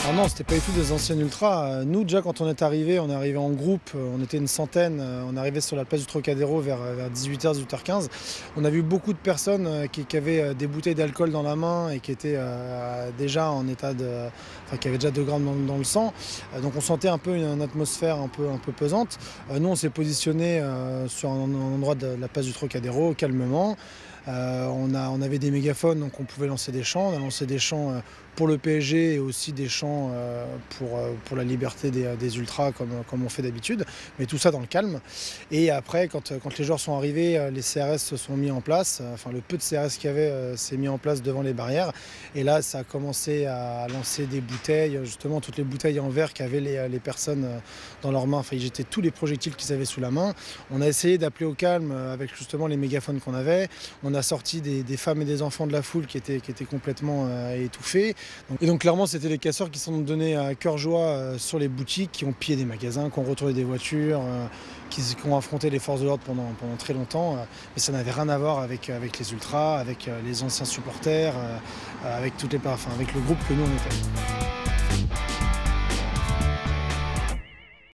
Ah non, c'était pas du tout des anciens ultras. Nous, déjà, quand on est arrivé en groupe, on était une centaine, on arrivait sur la place du Trocadéro vers 18h, 18h15. On a vu beaucoup de personnes qui avaient des bouteilles d'alcool dans la main et qui étaient déjà en état de. Enfin, qui avaient déjà 2 grammes dans le sang. Donc on sentait un peu une atmosphère un peu pesante. Nous, on s'est positionné sur un endroit de la place du Trocadéro, calmement. On avait des mégaphones, donc on pouvait lancer des chants. On a lancé des chants pour le PSG et aussi des chants pour la liberté des ultras comme on fait d'habitude, mais tout ça dans le calme. Et après, quand les joueurs sont arrivés, les CRS se sont mis en place, enfin le peu de CRS qu'il y avait s'est mis en place devant les barrières. Et là, ça a commencé à lancer des bouteilles, justement toutes les bouteilles en verre qu'avaient les personnes dans leurs mains. Enfin, ils jetaient tous les projectiles qu'ils avaient sous la main. On a essayé d'appeler au calme avec justement les mégaphones qu'on avait. On a sorti des femmes et des enfants de la foule qui étaient complètement étouffés. Et donc clairement, c'était les casseurs qui sont donnés à cœur joie sur les boutiques, qui ont pillé des magasins, qui ont retourné des voitures, qui ont affronté les forces de l'ordre pendant très longtemps. Mais ça n'avait rien à voir avec les ultras, avec les anciens supporters, avec avec le groupe que nous on était.